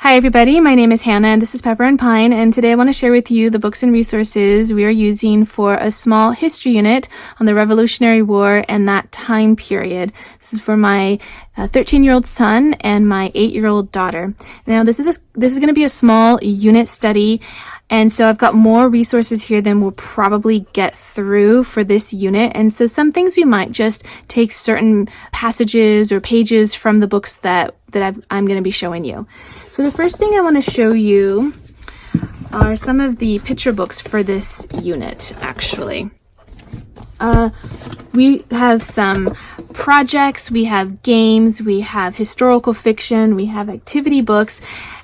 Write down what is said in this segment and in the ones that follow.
Hi everybody, my name is Hannah and this is Pepper and Pine, and today I want to share with you the books and resources we are using for a small history unit on the Revolutionary War and that time period. This is for my 13-year-old son and my 8-year-old daughter. Now this is going to be a small unit study, and so I've got more resources here than we'll probably get through for this unit. And so some things we might just take certain passages or pages from the books that I'm going to be showing you. So the first thing I want to show you are some of the picture books for this unit, actually. We have some projects, we have games, we have historical fiction, we have activity books,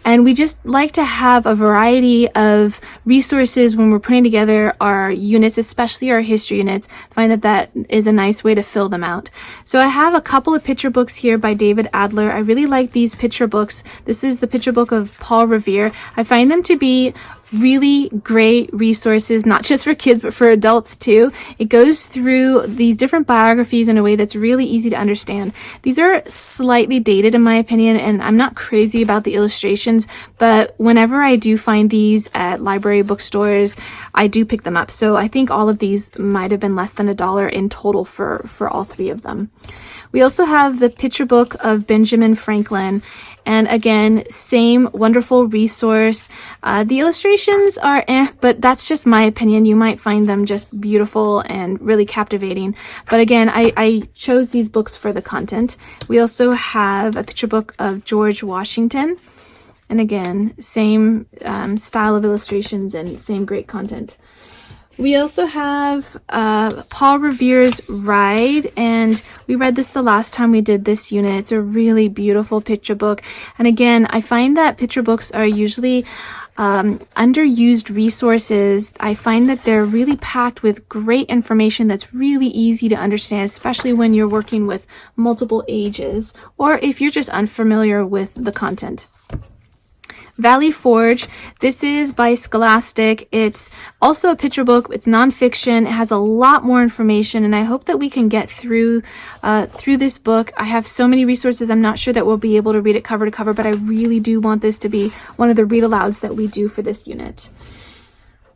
and we just like to have a variety of resources when we're putting together our units, especially our history units. Find that is a nice way to fill them out. So I have a couple of picture books here by David Adler. I really like these picture books. This is the picture book of Paul Revere. I find them to be really great resources, not just for kids, but for adults too. It goes through these different biographies in a way that's really easy to understand. These are slightly dated in my opinion, and I'm not crazy about the illustrations, but whenever I do find these at library bookstores, I do pick them up. So I think all of these might have been less than $1 in total for all three of them. We also have the picture book of Benjamin Franklin. And again, same wonderful resource. The illustrations are but that's just my opinion. You might find them just beautiful and really captivating. But again, I chose these books for the content. We also have a picture book of George Washington. And again, same style of illustrations and same great content. We also have Paul Revere's Ride, and we read this the last time we did this unit. It's a really beautiful picture book. And again, I find that picture books are usually underused resources. I find that they're really packed with great information that's really easy to understand, especially when you're working with multiple ages or if you're just unfamiliar with the content. Valley Forge. This is by Scholastic. It's also a picture book. It's nonfiction. It has a lot more information, and I hope that we can get through this book. I have so many resources. I'm not sure that we'll be able to read it cover to cover, but I really do want this to be one of the read alouds that we do for this unit.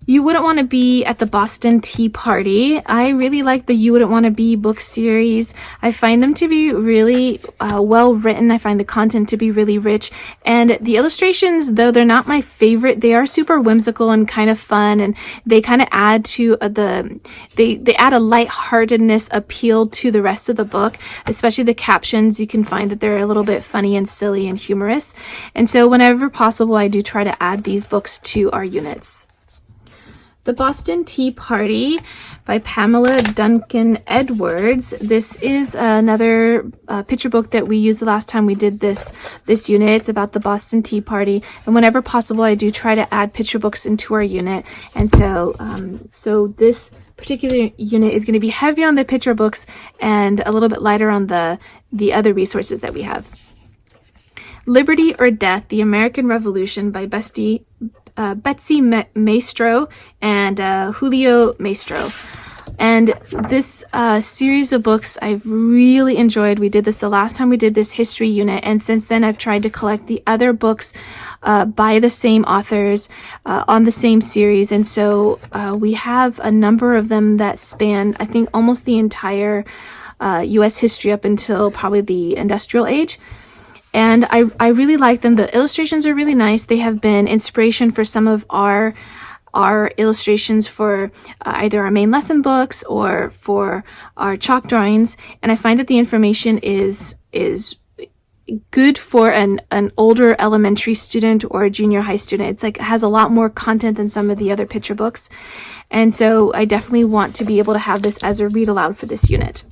You Wouldn't Want to Be at the Boston Tea Party. I really like the You Wouldn't Want to Be book series. I find them to be really well written. I find the content to be really rich. And the illustrations, though they're not my favorite, they are super whimsical and kind of fun. And they kind of add to they add a lightheartedness appeal to the rest of the book, especially the captions. You can find that they're a little bit funny and silly and humorous. And so whenever possible, I do try to add these books to our units. The Boston Tea Party by Pamela, Duncan, Edwards. This is another picture book that we used the last time we did this unit. It's about the Boston Tea Party, and whenever possible, I do try to add picture books into our unit. And so this particular unit is going to be heavier on the picture books and a little bit lighter on the other resources that we have. Liberty or Death: The American Revolution by Betsy Maestro and Julio Maestro. And this series of books I've really enjoyed. We did this the last time we did this history unit, and since then I've tried to collect the other books by the same authors on the same series. And so we have a number of them that span, I think, almost the entire U.S. history up until probably the industrial age. And I really like them. The illustrations are really nice. They have been inspiration for some of our illustrations for either our main lesson books or for our chalk drawings. And I find that the information is good for an older elementary student or a junior high student. It's like it has a lot more content than some of the other picture books. And so I definitely want to be able to have this as a read aloud for this unit.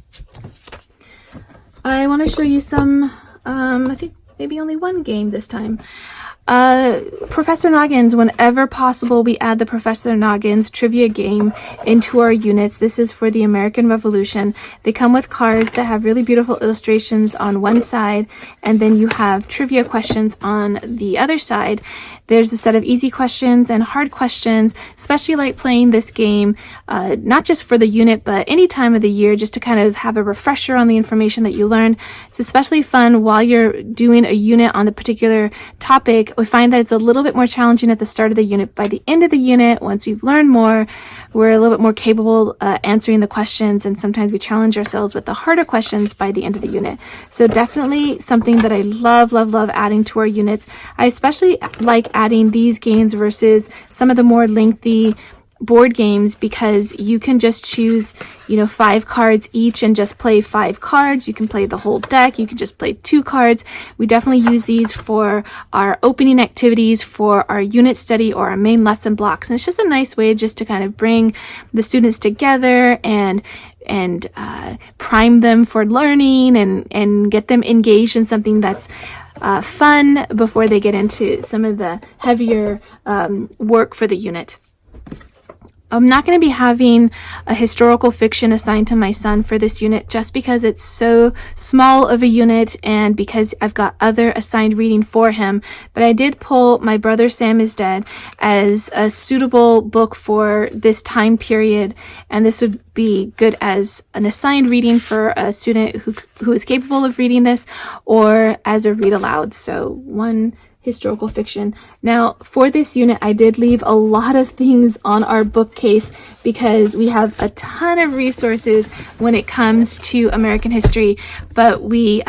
I want to show you some I think maybe only one game this time. Professor Noggins. Whenever possible, we add the Professor Noggins trivia game into our units. This is for the American Revolution. They come with cards that have really beautiful illustrations on one side, and then you have trivia questions on the other side. There's a set of easy questions and hard questions, especially like playing this game, not just for the unit, but any time of the year, just to kind of have a refresher on the information that you learned. It's especially fun while you're doing a unit on the particular topic. we find that it's a little bit more challenging at the start of the unit. By the end of the unit, once we've learned more, we're a little bit more capable answering the questions, and sometimes we challenge ourselves with the harder questions by the end of the unit. So definitely something that I love adding to our units. I especially like adding these games versus some of the more lengthy board games, because you can just choose 5 cards each and just play 5 cards. You can play the whole deck. You can just play 2 cards. We definitely use these for our opening activities, for our unit study, or our main lesson blocks. And it's just a nice way just to kind of bring the students together and prime them for learning and get them engaged in something that's fun before they get into some of the heavier work for the unit. I'm not going to be having a historical fiction assigned to my son for this unit just because it's so small of a unit and because I've got other assigned reading for him. But I did pull My Brother Sam is Dead as a suitable book for this time period, and this would be good as an assigned reading for a student who is capable of reading this, or as a read aloud. So one historical fiction. Now, for this unit, I did leave a lot of things on our bookcase because we have a ton of resources when it comes to American history, but we,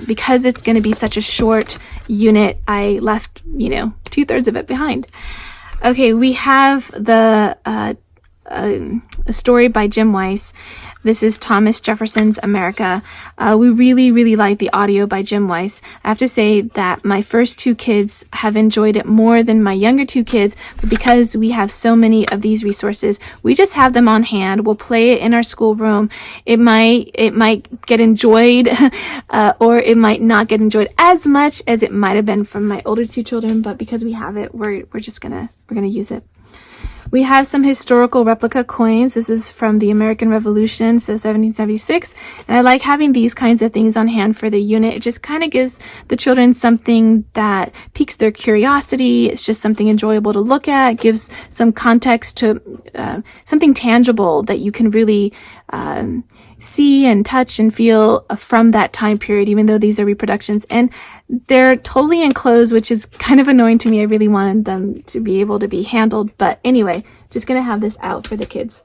because it's going to be such a short unit, I left, 2/3 of it behind. Okay, we have a story by Jim Weiss. This is Thomas Jefferson's America. We really like the audio by Jim Weiss. I have to say that my first 2 kids have enjoyed it more than my younger 2 kids, but because we have so many of these resources, we just have them on hand. We'll play it in our schoolroom. It might get enjoyed, or it might not get enjoyed as much as it might have been from my older 2 children, but because we have it, we're gonna use it. We have some historical replica coins. This is from the American Revolution, so 1776. And I like having these kinds of things on hand for the unit. It just kind of gives the children something that piques their curiosity. It's just something enjoyable to look at. It gives some context to something tangible that you can really see and touch and feel from that time period, even though these are reproductions. And they're totally enclosed, which is kind of annoying to me. I really wanted them to be able to be handled. But anyway, just going to have this out for the kids.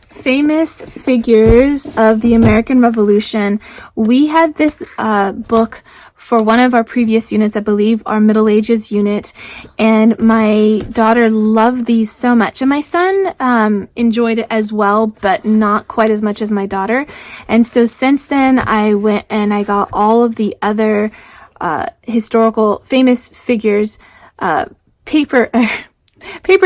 Famous figures of the American Revolution. We had this book for one of our previous units, I believe our Middle Ages unit, and my daughter loved these so much. And my son enjoyed it as well, but not quite as much as my daughter. And so since then, I went and I got all of the other historical famous figures, paper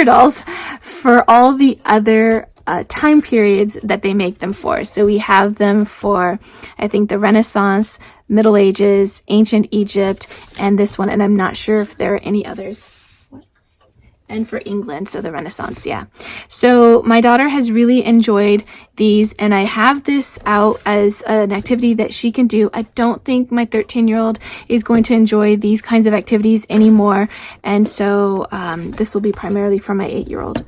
dolls for all the other time periods that they make them for. So we have them for, I think, the Renaissance, Middle Ages, Ancient Egypt, and this one, and I'm not sure if there are any others. And for England, so the Renaissance, yeah. So my daughter has really enjoyed these, and I have this out as an activity that she can do. I don't think my 13-year-old is going to enjoy these kinds of activities anymore, and so this will be primarily for my 8-year-old.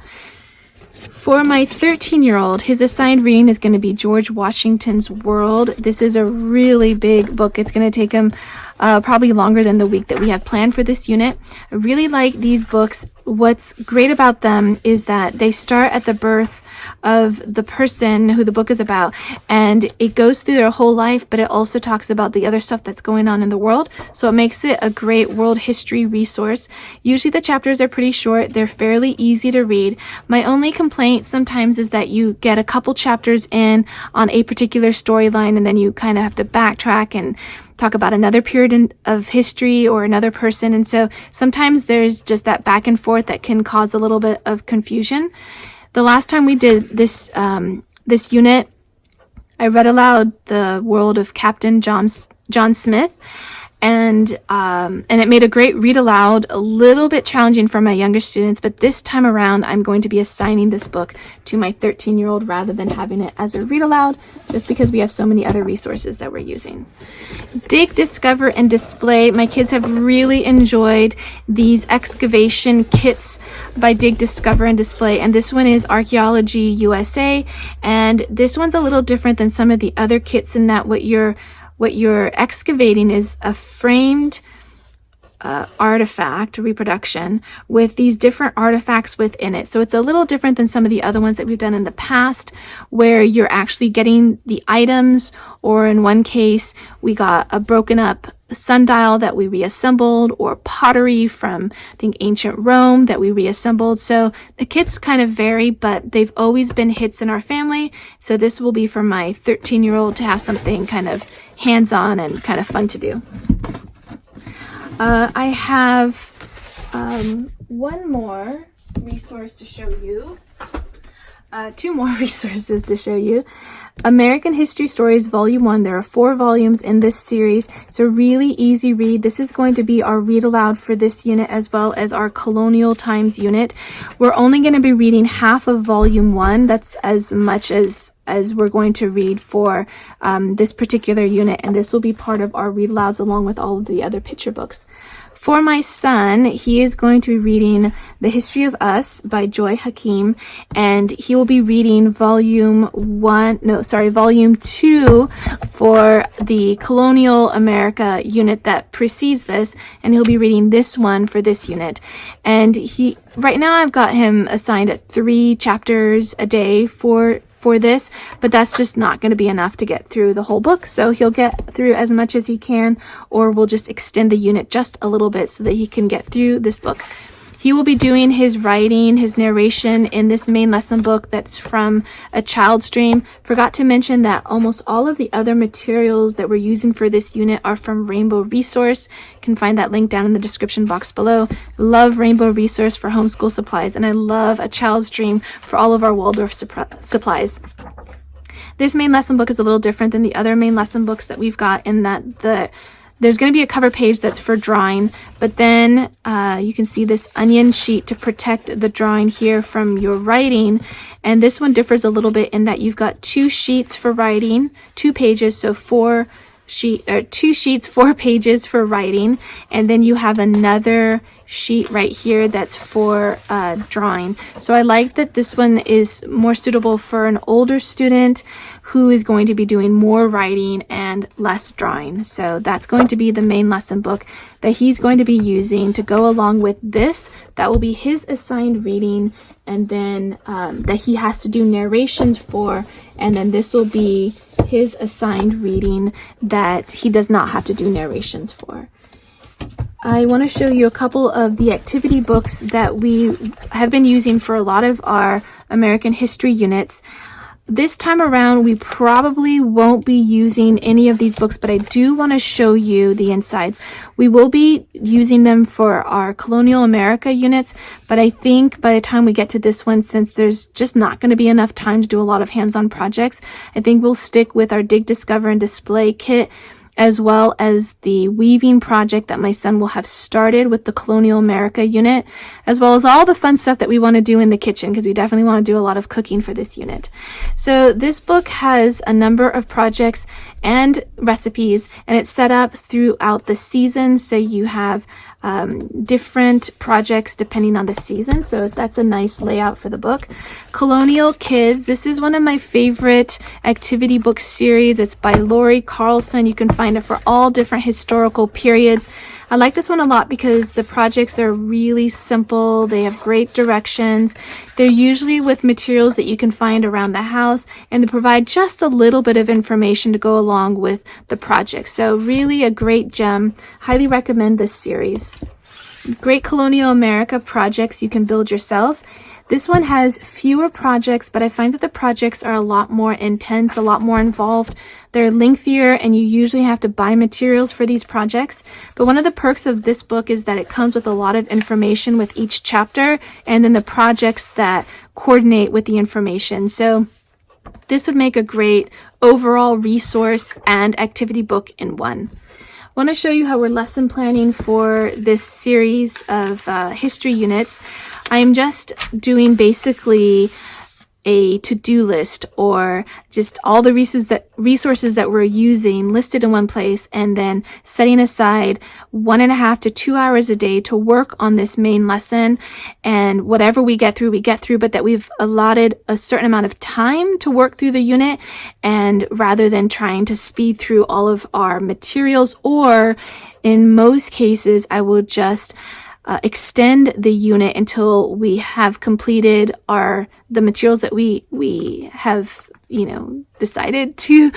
For my 13-year-old, his assigned reading is going to be George Washington's World. This is a really big book. It's going to take him probably longer than the week that we have planned for this unit. I really like these books. What's great about them is that they start at the birth of the person who the book is about, and it goes through their whole life, but it also talks about the other stuff that's going on in the world. So it makes it a great world history resource. Usually the chapters are pretty short. They're fairly easy to read. My only complaint sometimes is that you get a couple chapters in on a particular storyline, and then you kind of have to backtrack and talk about another period of history or another person. And so sometimes there's just that back and forth that can cause a little bit of confusion. The last time we did this this unit, I read aloud The World of Captain John Smith, and it made a great read aloud, a little bit challenging for my younger students, but this time around I'm going to be assigning this book to my 13-year-old rather than having it as a read aloud, just because we have so many other resources that we're using. Dig, Discover, and Display. My kids have really enjoyed these excavation kits by Dig, Discover, and Display, and this one is Archaeology USA, and this one's a little different than some of the other kits in that what you're excavating is a framed artifact reproduction with these different artifacts within it. So it's a little different than some of the other ones that we've done in the past, where you're actually getting the items, or in one case we got a broken up sundial that we reassembled, or pottery from, I think, ancient Rome that we reassembled. So the kits kind of vary, but they've always been hits in our family. So this will be for my 13-year-old to have something kind of hands-on and kind of fun to do. I have one more resource to show you. Two more resources to show you. American History Stories Volume 1. There are 4 volumes in this series. It's a really easy read. This is going to be our read aloud for this unit as well as our Colonial Times unit. We're only going to be reading half of Volume 1. That's as much as we're going to read for this particular unit, and this will be part of our read alouds along with all of the other picture books. For my son, he is going to be reading The History of Us by Joy Hakim, and he will be reading Volume 2 for the Colonial America unit that precedes this, and he'll be reading this one for this unit. And right now I've got him assigned at 3 chapters a day for this, but that's just not going to be enough to get through the whole book. So he'll get through as much as he can, or we'll just extend the unit just a little bit so that he can get through this book. He will be doing his writing, his narration in this main lesson book that's from A Child's Dream. Forgot to mention that almost all of the other materials that we're using for this unit are from Rainbow Resource. You can find that link down in the description box below. Love Rainbow Resource for homeschool supplies, and I love A Child's Dream for all of our Waldorf supplies. This main lesson book is a little different than the other main lesson books that we've got, in that there's going to be a cover page that's for drawing, but then you can see this onion sheet to protect the drawing here from your writing. And this one differs a little bit in that you've got 2 sheets for writing, 2 pages, so 2 sheets, 4 pages for writing, and then you have another sheet right here that's for drawing. So I like that this one is more suitable for an older student who is going to be doing more writing and less drawing. So that's going to be the main lesson book that he's going to be using to go along with this. That will be his assigned reading, and then that he has to do narrations for, and then this will be his assigned reading that he does not have to do narrations for. I want to show you a couple of the activity books that we have been using for a lot of our American history units. This time around, we probably won't be using any of these books, but I do want to show you the insides. We will be using them for our Colonial America units, but I think by the time we get to this one, since there's just not going to be enough time to do a lot of hands-on projects, I think we'll stick with our Dig, Discover, and Display kit, as well as the weaving project that my son will have started with the Colonial America unit, as well as all the fun stuff that we want to do in the kitchen, because we definitely want to do a lot of cooking for this unit. So this book has a number of projects and recipes, and it's set up throughout the season, so you have different projects depending on the season. So that's a nice layout for the book. Colonial Kids. This is one of my favorite activity book series. It's by Lori Carlson. You can find it for all different historical periods. I like this one a lot because the projects are really simple. They have great directions. They're usually with materials that you can find around the house, and they provide just a little bit of information to go along with the project. So really a great gem. Highly recommend this series. Great Colonial America projects you can build yourself. This one has fewer projects, but I find that the projects are a lot more intense, a lot more involved. They're lengthier, and you usually have to buy materials for these projects. But one of the perks of this book is that it comes with a lot of information with each chapter, and then the projects that coordinate with the information. So this would make a great overall resource and activity book in one. I want to show you how we're lesson planning for this series of history units. I'm just doing basically a to-do list or just all the resources that we're using listed in one place, and then setting aside 1.5 to 2 hours a day to work on this main lesson. And whatever we get through, but that we've allotted a certain amount of time to work through the unit, and rather than trying to speed through all of our materials, or in most cases, I will just extend the unit until we have completed the materials that we have, decided to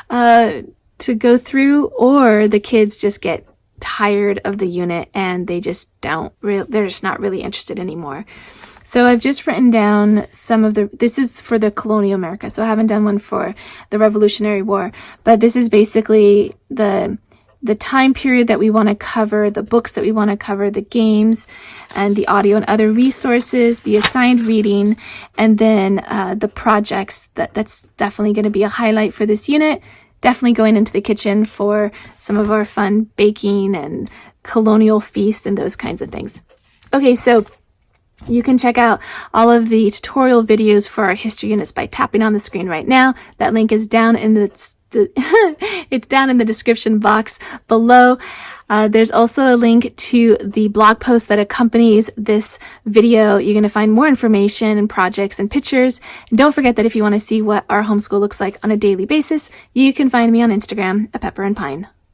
go through, or the kids just get tired of the unit and they're just not really interested anymore. So I've just written down this is for the Colonial America, so I haven't done one for the Revolutionary War, but this is basically the time period that we want to cover, the books that we want to cover, the games and the audio and other resources, the assigned reading, and then the projects. That's definitely going to be a highlight for this unit. Definitely going into the kitchen for some of our fun baking and colonial feasts and those kinds of things. Okay, so you can check out all of the tutorial videos for our history units by tapping on the screen right now. That link is down in it's down in the description box below. There's also a link to the blog post that accompanies this video. You're going to find more information and projects and pictures. And don't forget that if you want to see what our homeschool looks like on a daily basis, you can find me on Instagram at Pepper and Pine.